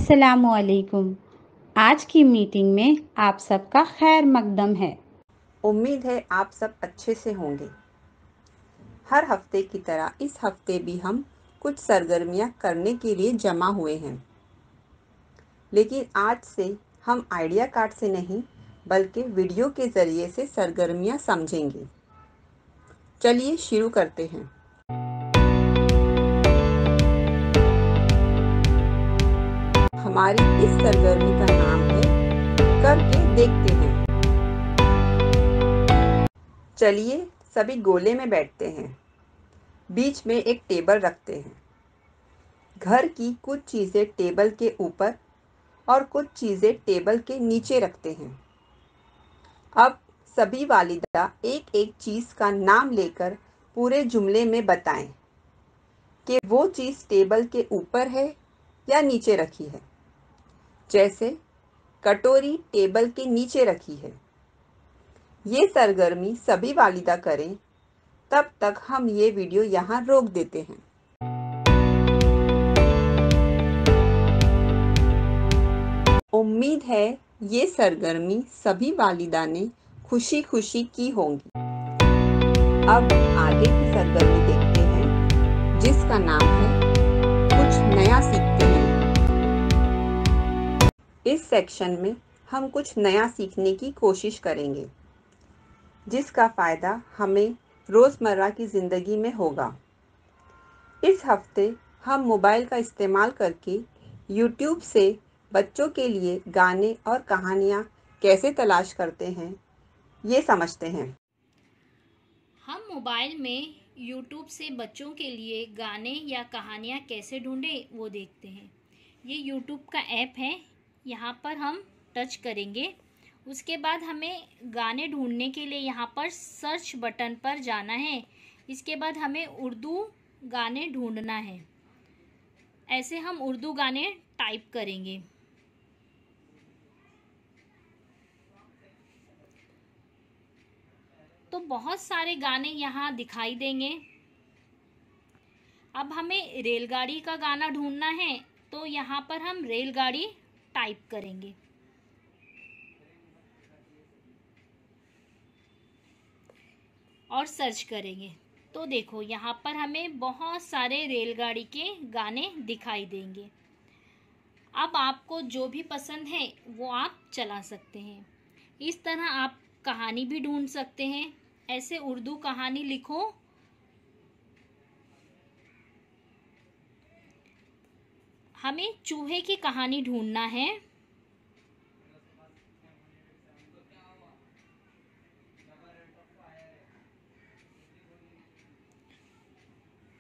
अस्सलामुअलैकुम। आज की मीटिंग में आप सबका खैर मकदम है। उम्मीद है आप सब अच्छे से होंगे। हर हफ्ते की तरह इस हफ्ते भी हम कुछ सरगर्मियां करने के लिए जमा हुए हैं, लेकिन आज से हम आइडिया कार्ड से नहीं बल्कि वीडियो के ज़रिए से सरगर्मियां समझेंगे। चलिए शुरू करते हैं। हमारी इस सरगर्मी का नाम है करके देखते हैं। चलिए सभी गोले में बैठते हैं। बीच में एक टेबल रखते हैं। घर की कुछ चीज़ें टेबल के ऊपर और कुछ चीज़ें टेबल के नीचे रखते हैं। अब सभी वालिदा एक एक चीज़ का नाम लेकर पूरे जुमले में बताएं कि वो चीज़ टेबल के ऊपर है या नीचे रखी है। जैसे कटोरी टेबल के नीचे रखी है। ये सरगर्मी सभी वालिदा करें, तब तक हम ये वीडियो यहाँ रोक देते हैं। उम्मीद है ये सरगर्मी सभी वालिदा ने खुशी खुशी की होंगी। अब आगे की सरगर्मी देखते हैं, जिसका नाम है कुछ नया सीखते हैं। इस सेक्शन में हम कुछ नया सीखने की कोशिश करेंगे, जिसका फ़ायदा हमें रोज़मर्रा की ज़िंदगी में होगा। इस हफ्ते हम मोबाइल का इस्तेमाल करके YouTube से बच्चों के लिए गाने और कहानियाँ कैसे तलाश करते हैं, ये समझते हैं। हम मोबाइल में YouTube से बच्चों के लिए गाने या कहानियाँ कैसे ढूंढें वो देखते हैं। ये YouTube का ऐप है, यहाँ पर हम टच करेंगे। उसके बाद हमें गाने ढूंढने के लिए यहाँ पर सर्च बटन पर जाना है। इसके बाद हमें उर्दू गाने ढूंढना है। ऐसे हम उर्दू गाने टाइप करेंगे। तो बहुत सारे गाने यहाँ दिखाई देंगे। अब हमें रेलगाड़ी का गाना ढूंढना है, तो यहाँ पर हम रेलगाड़ी टाइप करेंगे। और सर्च करेंगे तो देखो यहाँ पर हमें बहुत सारे रेलगाड़ी के गाने दिखाई देंगे। अब आपको जो भी पसंद है वो आप चला सकते हैं। इस तरह आप कहानी भी ढूंढ सकते हैं। ऐसे उर्दू कहानी लिखो। हमें चूहे की कहानी ढूंढना है।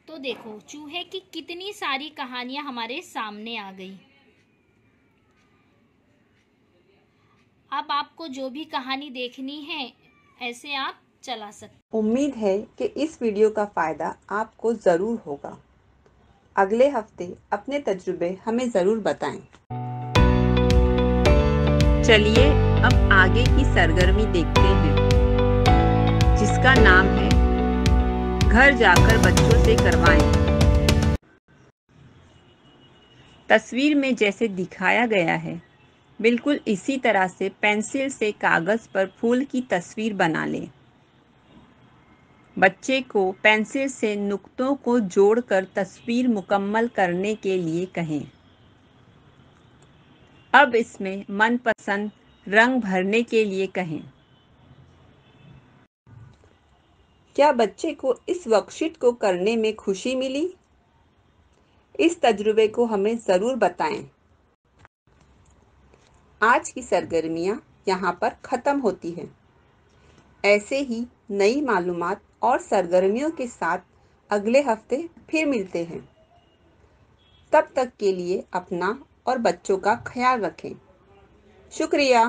तो देखो चूहे की कितनी सारी कहानियां हमारे सामने आ गई। अब आपको जो भी कहानी देखनी है ऐसे आप चला सकते। उम्मीद है कि इस वीडियो का फ़ायदा आपको ज़रूर होगा। अगले हफ्ते अपने तजुर्बे हमें ज़रूर बताएं। चलिए अब आगे की सरगर्मी देखते हैं, जिसका नाम है घर जाकर बच्चों से करवाएं। तस्वीर में जैसे दिखाया गया है, बिल्कुल इसी तरह से पेंसिल से कागज़ पर फूल की तस्वीर बना लें। बच्चे को पेंसिल से नुक्तों को जोड़कर तस्वीर मुकम्मल करने के लिए कहें। अब इसमें मनपसंद रंग भरने के लिए कहें। क्या बच्चे को इस वर्कशीट को करने में खुशी मिली? इस तजुर्बे को हमें ज़रूर बताएं। आज की सरगर्मियाँ यहाँ पर ख़त्म होती हैं। ऐसे ही नई मालूमात और सरगर्मियों के साथ अगले हफ्ते फिर मिलते हैं। तब तक के लिए अपना और बच्चों का ख्याल रखें। शुक्रिया।